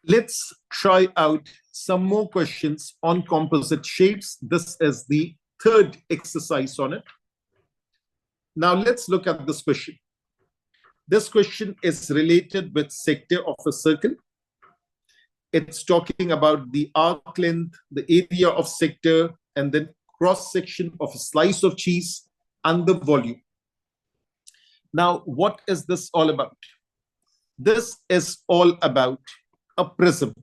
Let's try out some more questions on composite shapes. This is the third exercise on it. Now let's look at this question. This question is related with sector of a circle. It's talking about the arc length, the area of sector, and then cross section of a slice of cheese and the volume. Now, what is this all about? This is all about a prism.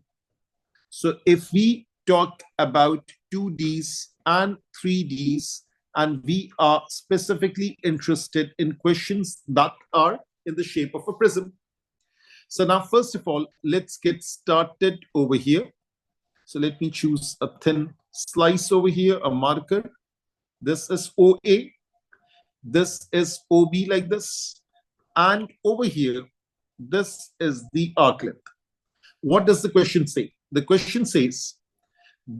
So if we talk about 2Ds and 3Ds, and we are specifically interested in questions that are in the shape of a prism. So now, first of all, let's get started over here. So let me choose a thin slice over here, a marker. This is OA. This is OB like this. And over here, this is the arc length. What does the question say? The question says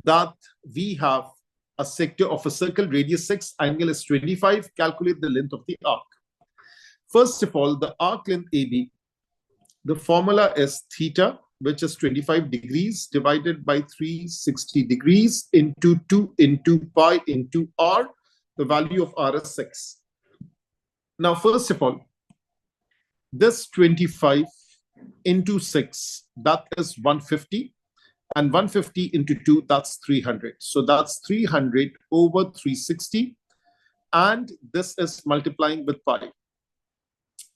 that we have a sector of a circle, radius 6, angle is 25, calculate the length of the arc. First of all, the arc length AB, the formula is theta, which is 25 degrees divided by 360 degrees into 2 into pi into r. The value of r is 6. Now, first of all, this 25 into 6, that is 150. And 150 into 2, that's 300. So that's 300 over 360. And this is multiplying with pi.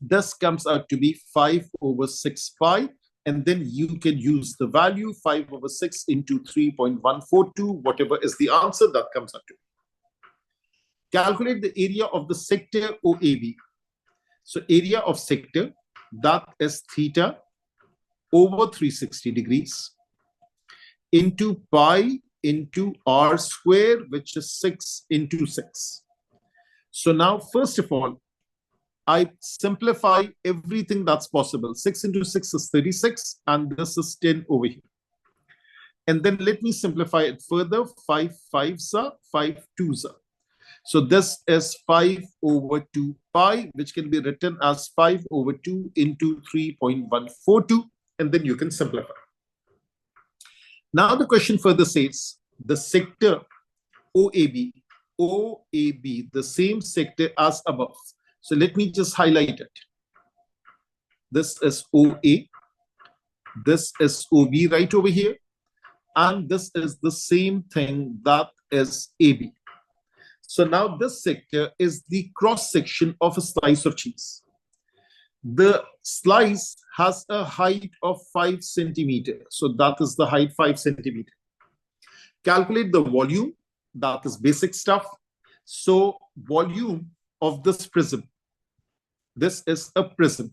This comes out to be 5 over 6 pi. And then you can use the value 5 over 6 into 3.142, whatever is the answer that comes out to. Calculate the area of the sector OAB. So area of sector, that is theta over 360 degrees into pi into r square, which is 6 into 6. So now, first of all, I simplify everything that's possible. 6 into 6 is 36, and this is 10 over here. And then let me simplify it further. 5 5s are 5 2s are. So this is 5 over 2 pi, which can be written as 5 over 2 into 3.142, and then you can simplify. Now the question further says, the sector OAB, the same sector as above. So let me just highlight it. This is OA, this is OB right over here, and this is the same thing that is AB. So now this sector is the cross section of a slice of cheese. The slice has a height of 5 centimeters. So that is the height, 5 centimeters. Calculate the volume. That is basic stuff. So volume of this prism. This is a prism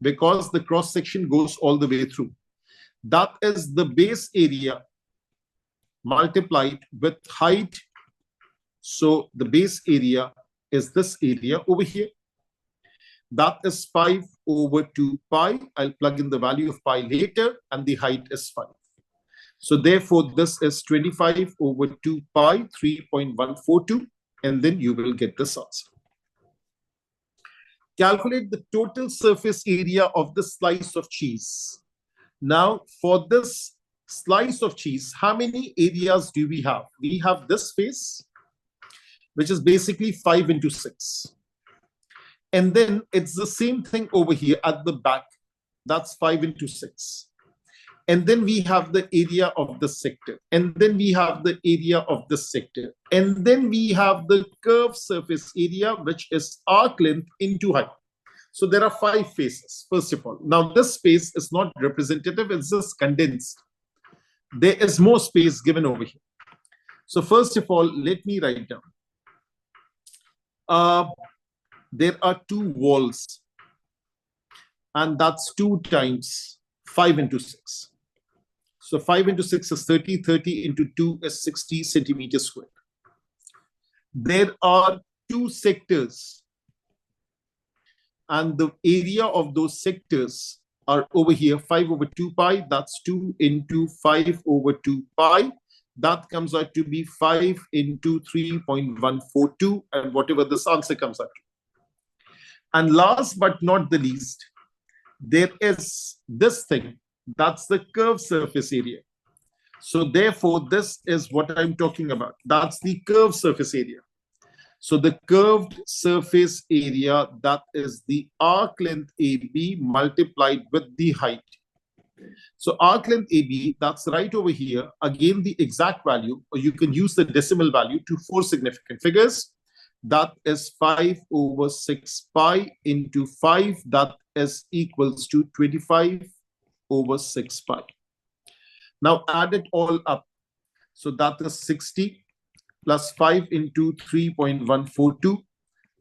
because the cross section goes all the way through. That is the base area multiplied with height. So the base area is this area over here. That is 5 over 2 pi. I'll plug in the value of pi later, and the height is 5. So therefore, this is 25 over 2 pi, 3.142, and then you will get this answer. Calculate the total surface area of the slice of cheese. Now, for this slice of cheese, how many areas do we have? We have this face, which is basically 5 into 6. And then it's the same thing over here at the back. That's 5 into 6. And then we have the area of the sector. And then we have the area of the sector. And then we have the curved surface area, which is arc length into height. So there are 5 faces, first of all. Now, this space is not representative. It's just condensed. There is more space given over here. So first of all, let me write down. There are 2 walls, and that's 2 times 5 into 6. So 5 into 6 is 30, 30 into 2 is 60 centimeters squared. There are 2 sectors, and the area of those sectors are over here, 5 over 2 pi, that's 2 into 5 over 2 pi. That comes out to be 5 into 3.142, and whatever this answer comes out to. And last but not the least, there is this thing, That's the curved surface area. So therefore, this is what I'm talking about. That's the curved surface area. So the curved surface area, that is the arc length AB multiplied with the height. So arc length AB, that's right over here. Again, the exact value, or you can use the decimal value to 4 significant figures. That is 5/6 pi into 5. That is equals to 25/6 pi. Now add it all up. So that is 60 plus 5 into 3.142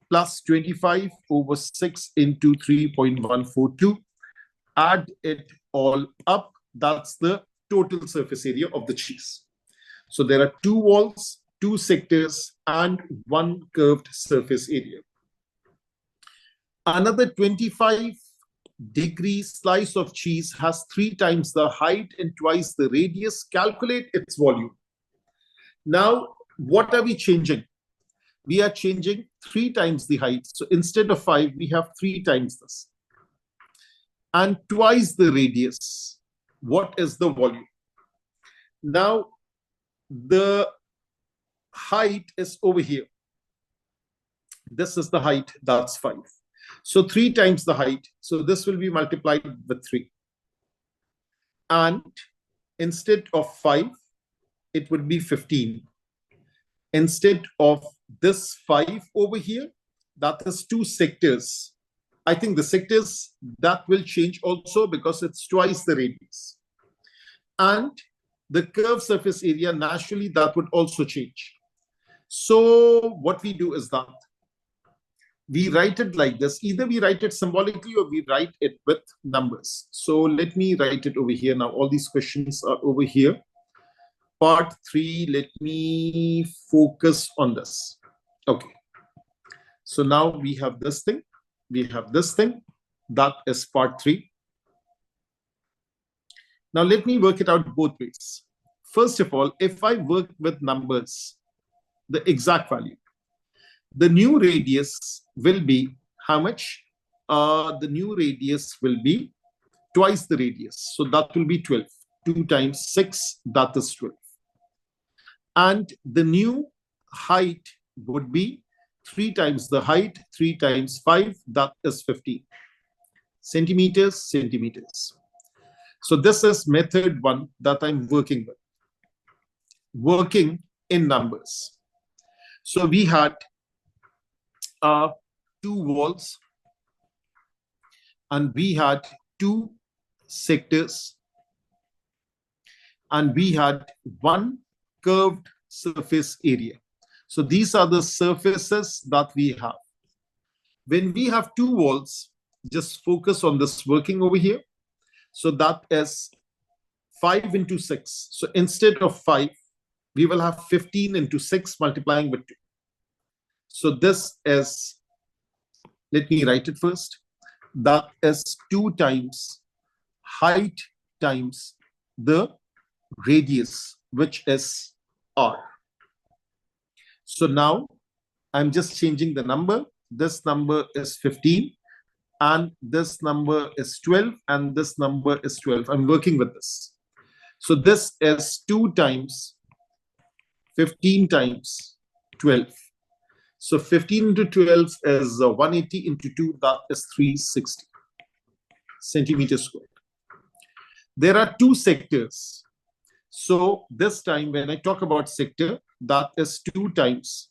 plus 25/6 into 3.142. Add it all up. That's the total surface area of the cheese. So there are 2 walls, 2 sectors, and 1 curved surface area. Another 25-degree slice of cheese has 3 times the height and twice the radius. Calculate its volume. Now, what are we changing? We are changing 3 times the height. So instead of 5, we have 3 times this. And twice the radius. What is the volume? Now, the height is over here. This is the height, that's 5. So 3 times the height. So this will be multiplied with 3. And instead of 5, it would be 15. Instead of this 5 over here, that is 2 sectors. I think the sectors, that will change also because it's twice the radius. And the curved surface area, naturally, that would also change. So what we do is that we write it like this. Either we write it symbolically or we write it with numbers. So let me write it over here. Now, all these questions are over here. Part 3, let me focus on this. Okay. So now we have this thing. We have this thing. That is part 3. Now let me work it out both ways. First of all, if I work with numbers, the exact value, the new radius will be how much? The new radius will be twice the radius. So that will be 12. 2 times 6, that is 12. And the new height would be 3 times the height, 3 times 5, that is 15. Centimeters, centimeters. So this is method 1 that I'm working with. Working in numbers. So we had 2 walls and we had 2 sectors and we had 1 curved surface area. So these are the surfaces that we have. When we have 2 walls, just focus on this working over here. So that is 5 into 6. So instead of 5, we will have 15 into 6 multiplying with 2. So this is, let me write it first. That is 2 times height times the radius, which is r. So now I'm just changing the number. This number is 15 and this number is 12 and this number is 12. I'm working with this. So this is 2 times 15 times 12. So 15 into 12 is 180 into 2, that is 360 centimeters squared. There are 2 sectors. So this time when I talk about sector, that is 2 times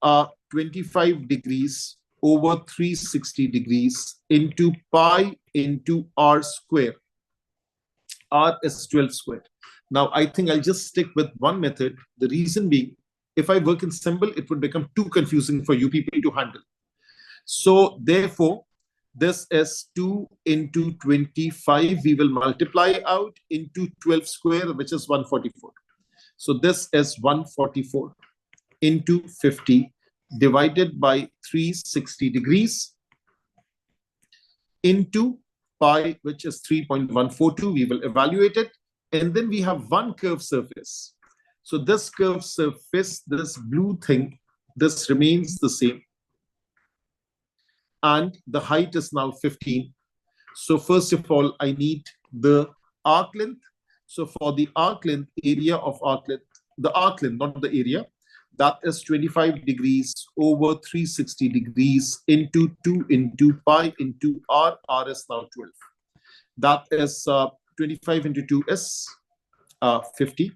25 degrees over 360 degrees into pi into r square. R is 12 squared. Now, I think I'll just stick with one method. The reason being, if I work in symbol, it would become too confusing for you people to handle. So therefore, this is 2 into 25. We will multiply out into 12 square, which is 144. So this is 144 into 50 divided by 360 degrees into pi, which is 3.142. We will evaluate it. And then we have 1 curved surface. So this curved surface, this blue thing, this remains the same. And the height is now 15. So first of all, I need the arc length. So for the arc length, area of arc length, the arc length, not the area, that is 25 degrees over 360 degrees into 2 into pi into r. R is now 12. That is 25 into 2 is 50.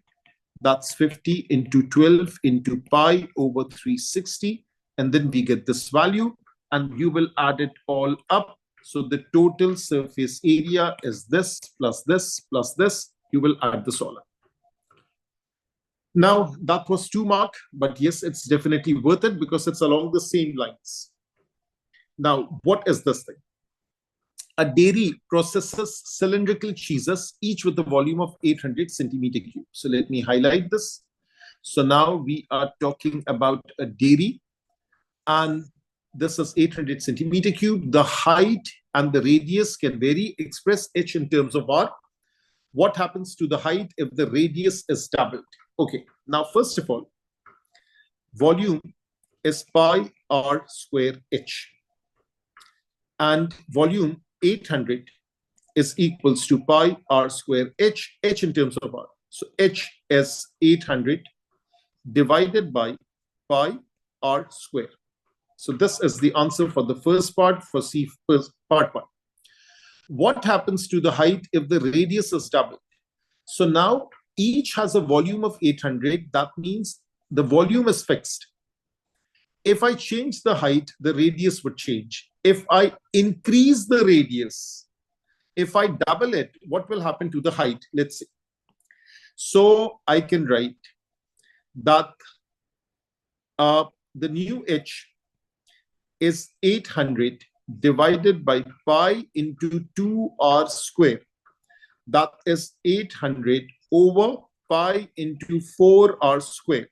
That's 50 into 12 into pi over 360. And then we get this value, and you will add it all up. So the total surface area is this plus this plus this. You will add this all up. Now, that was 2 mark, but yes, it's definitely worth it because it's along the same lines. Now, what is this thing? A dairy processes cylindrical cheeses, each with a volume of 800 centimeter cube. So let me highlight this. So now we are talking about a dairy, and this is 800 centimeter cube. The height and the radius can vary. Express h in terms of r. What happens to the height if the radius is doubled? Okay, now first of all, volume is pi r square h, and volume 800 is equals to pi r square h, h in terms of r. So h is 800 divided by pi r square. So this is the answer for the first part, for C, first part 1. What happens to the height if the radius is doubled? So now each has a volume of 800. That means the volume is fixed. If I change the height, the radius would change. If I increase the radius, if I double it, what will happen to the height? Let's see. So I can write that the new h is 800 divided by pi into 2r square. That is 800 over pi into 4r square.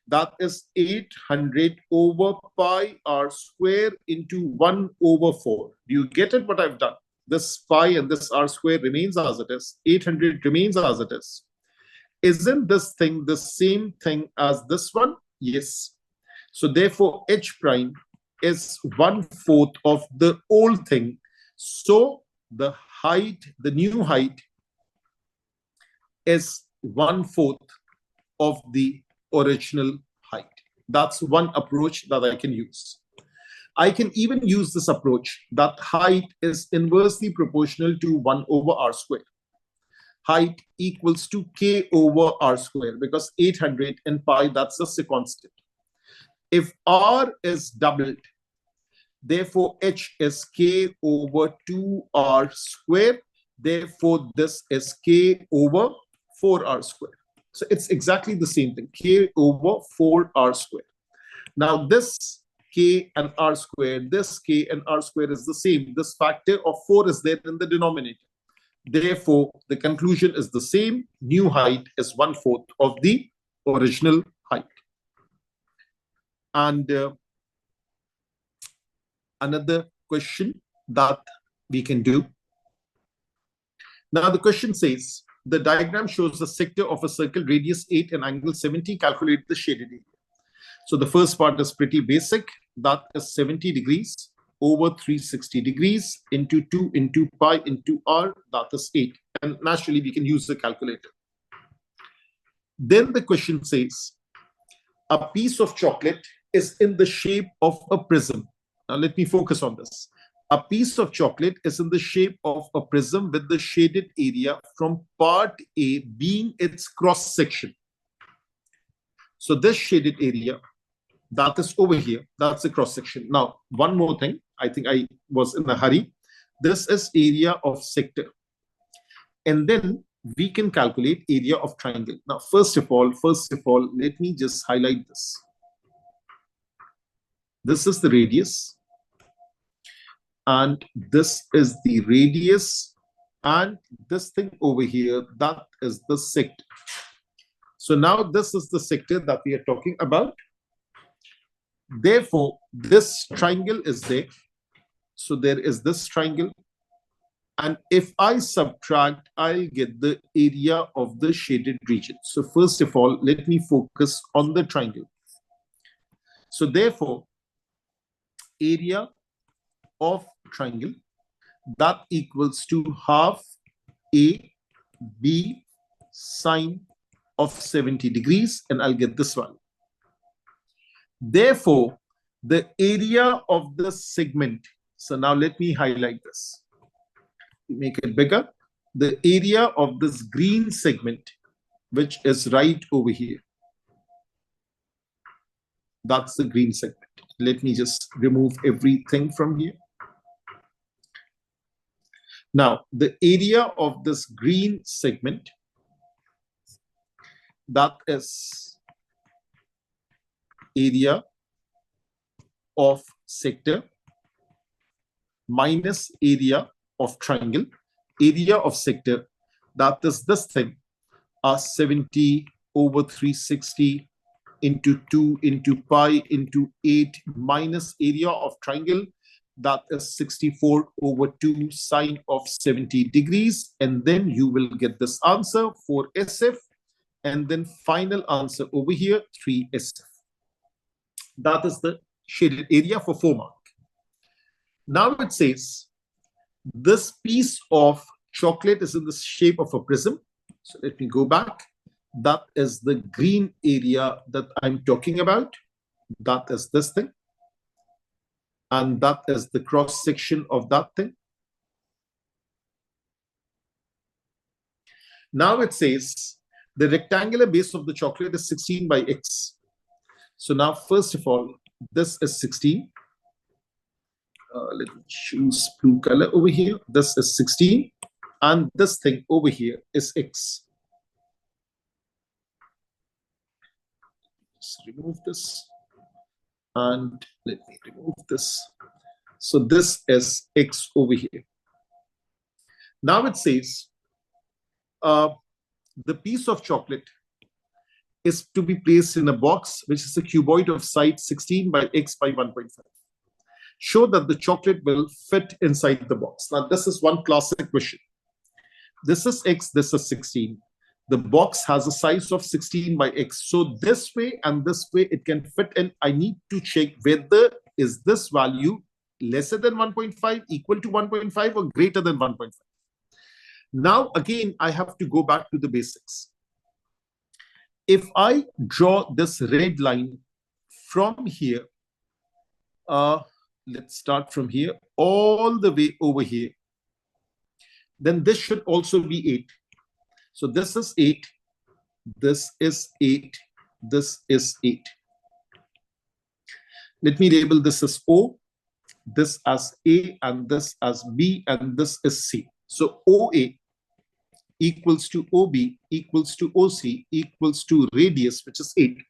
That is 800 over pi r square into 1 over 4. Do you get it what I've done? This pi and this r square remains as it is. 800 remains as it is. Isn't this thing the same thing as this one? Yes. So therefore, h prime is 1/4 of the old thing. So the height, the new height, is 1/4 of the original height. That's one approach that I can use. I can even use this approach that height is inversely proportional to 1 over r square. Height equals to k over r square, because 800 and pi, that's just a constant. If r is doubled, therefore h is k over 2r square. Therefore, this is k over 4r square. So it's exactly the same thing, k over 4r square. Now this k and r square, this k and r square is the same. This factor of 4 is there in the denominator. Therefore, the conclusion is the same. New height is 1/4 of the original height. And another question that we can do. Now the question says, the diagram shows the sector of a circle, radius 8 and angle 70. Calculate the shaded area. So the first part is pretty basic. That is 70 degrees over 360 degrees into 2 into pi into r. That is 8. And naturally, we can use the calculator. Then the question says, a piece of chocolate is in the shape of a prism. Now let me focus on this. A piece of chocolate is in the shape of a prism with the shaded area from part A being its cross section. So this shaded area, that is over here, that's the cross section. Now, one more thing, I think I was in a hurry. This is area of sector. And then we can calculate area of triangle. Now, first of all, let me just highlight this. This is the radius. And this is the radius. And this thing over here, that is the sector. So now this is the sector that we are talking about. Therefore, this triangle is there. So there is this triangle. And if I subtract, I'll get the area of the shaded region. So first of all, let me focus on the triangle. So therefore, area of triangle, that equals to half A, B sine of 70 degrees, and I'll get this value. Therefore, the area of the segment, so now let me highlight this, make it bigger. The area of this green segment, which is right over here, that's the green segment. Let me just remove everything from here. Now, the area of this green segment, that is area of sector minus area of triangle. Area of sector, that is this thing, 70 over 360 into 2 into pi into 8 minus area of triangle, that is 64 over 2 sine of 70 degrees. And then you will get this answer for SF. And then final answer over here, 3SF. That is the shaded area for 4 mark. Now it says, this piece of chocolate is in the shape of a prism. So let me go back. That is the green area that I'm talking about. That is this thing. And that is the cross section of that thing. Now it says, the rectangular base of the chocolate is 16 by x. So now, first of all, this is 16. Let me choose blue color over here. This is 16. And this thing over here is x. Let's remove this. And let me remove this. So this is x over here. Now it says, the piece of chocolate is to be placed in a box, which is a cuboid of side 16 by x by 1.5. Show that the chocolate will fit inside the box. Now, this is one classic question. This is x, this is 16. The box has a size of 16 by x. So this way and this way, it can fit in. I need to check whether is this value lesser than 1.5, equal to 1.5, or greater than 1.5. Now, again, I have to go back to the basics. If I draw this red line from here, let's start from here, all the way over here, then this should also be 8. So this is 8, this is 8, this is 8. Let me label this as O, this as A, and this as B, and this is C. So OA equals to OB equals to OC equals to radius, which is 8.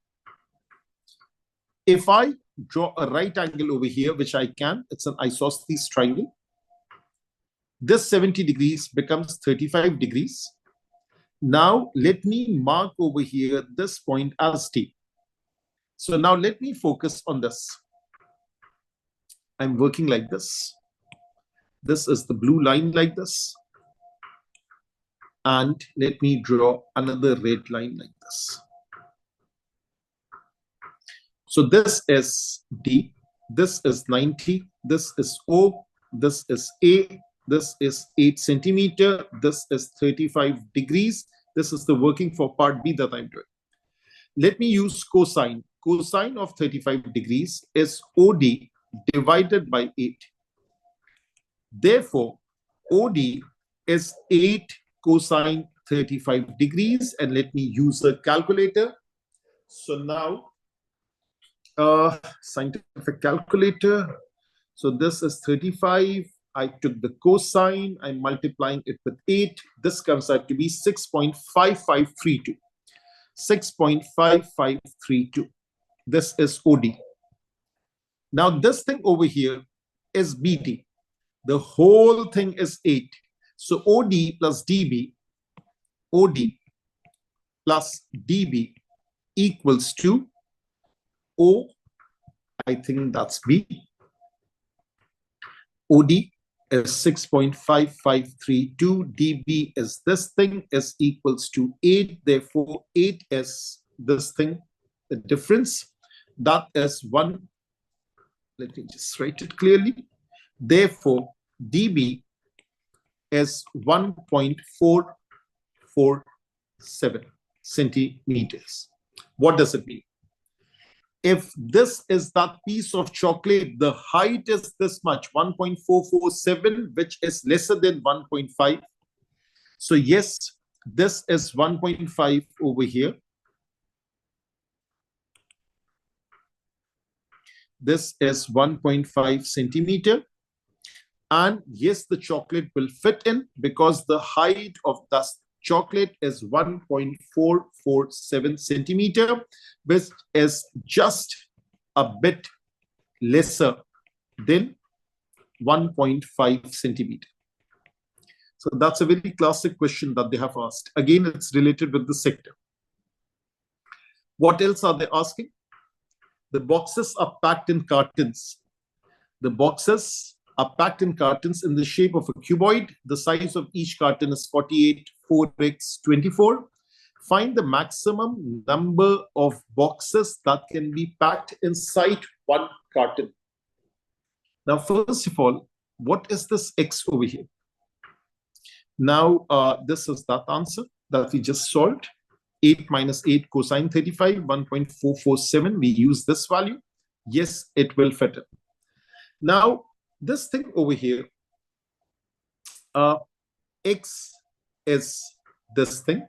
If I draw a right angle over here, which I can, it's an isosceles triangle. This 70 degrees becomes 35 degrees. Now let me mark over here this point as T. So now let me focus on this. I'm working like this. This is the blue line like this. And let me draw another red line like this. So this is D, this is 90, this is O, this is A, this is 8 centimeter, this is 35 degrees. This is the working for part B that I'm doing. Let me use cosine. Cosine of 35 degrees is OD divided by 8. Therefore, OD is 8 cosine 35 degrees. And let me use a calculator. So now, scientific calculator. So this is 35. I took the cosine, I'm multiplying it with 8. This comes out to be 6.5532. 6.5532. This is OD. Now this thing over here is BD. The whole thing is 8. So OD plus DB, OD plus DB equals to O, I think that's B. OD is 6.5532. DB is this thing, is equals to 8. Therefore, 8 is this thing, the difference. That is 1. Let me just write it clearly. Therefore, DB is 1.447 centimeters. What does it mean? If this is that piece of chocolate, the height is this much, 1.447, which is lesser than 1.5. So yes, this is 1.5 over here. This is 1.5 centimeter. And yes, the chocolate will fit in because the height of the chocolate is 1.447 centimeter, which is just a bit lesser than 1.5 centimeter. So that's a very classic question that they have asked. Again, it's related with the sector. What else are they asking? The boxes are packed in cartons. The boxes are packed in cartons in the shape of a cuboid. The size of each carton is 48, 4x, 24. Find the maximum number of boxes that can be packed inside one carton. Now, first of all, what is this x over here? Now, this is that answer that we just solved. 8 minus 8 cosine 35, 1.447. We use this value. Yes, it will fit in. Now, this thing over here, x is this thing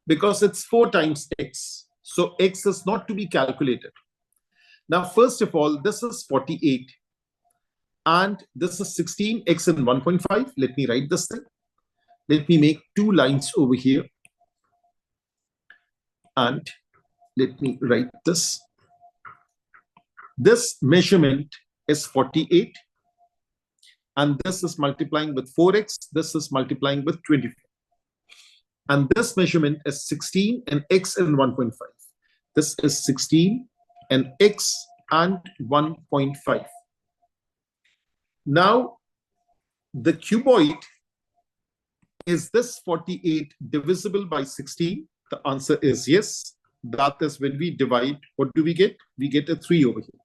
because it's 4 times x. So x is not to be calculated. Now, first of all, this is 48 and this is 16, x and 1.5. Let me write this thing. Let me make 2 lines over here. And let me write this. This measurement is 48. And this is multiplying with 4x. This is multiplying with 24. And this measurement is 16 and x and 1.5. This is 16 and x and 1.5. Now, the cuboid, is this 48 divisible by 16? The answer is yes. That is when we divide, what do we get? We get a 3 over here.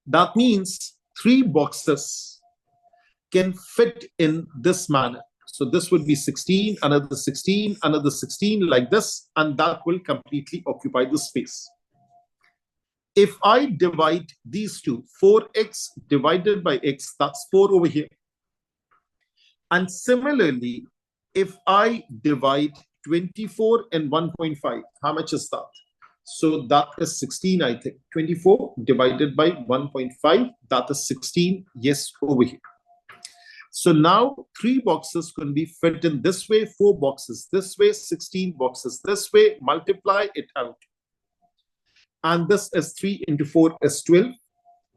That means 3 boxes can fit in this manner. So this would be 16, another 16, another 16 like this, and that will completely occupy the space. If I divide these two, 4x divided by x, that's 4 over here. And similarly, if I divide 24 and 1.5, how much is that? So that is 16, I think. 24 divided by 1.5, that is 16, yes, over here. So now 3 boxes can be fit in this way, 4 boxes this way, 16 boxes this way, multiply it out. And this is 3 into 4 is 12,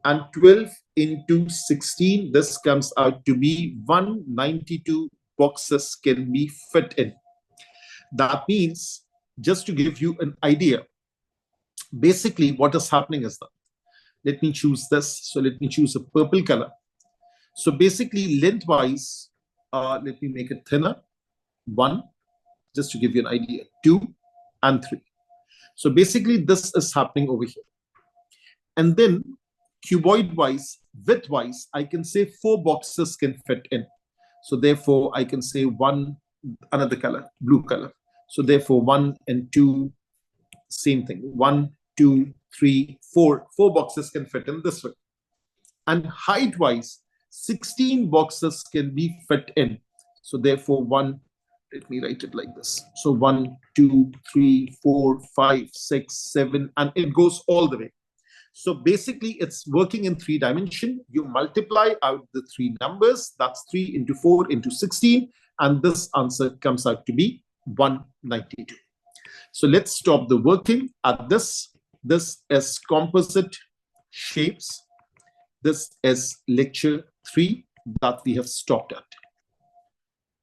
and 12 into 16, this comes out to be 192 boxes can be fit in. That means, just to give you an idea, basically what is happening is that, let me choose this. So let me choose a purple color. So basically lengthwise, let me make it thinner. 1, just to give you an idea, 2 and 3. So basically this is happening over here. And then cuboid wise, width wise, I can say 4 boxes can fit in. So therefore I can say 1, another color, blue color. So therefore 1 and 2, same thing. 1, 2, 3, 4. 4 boxes can fit in this way. And height wise, 16 boxes can be fit in. So therefore 1, let me write it like this. So 1, 2, 3, 4, 5, 6, 7, and it goes all the way. So basically it's working in 3 dimensions. You multiply out the 3 numbers. That's 3 into 4 into 16. And this answer comes out to be 192. So let's stop the working at this. This is composite shapes. This is lecture 3 that we have stopped at.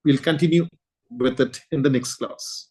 We'll continue with it in the next class.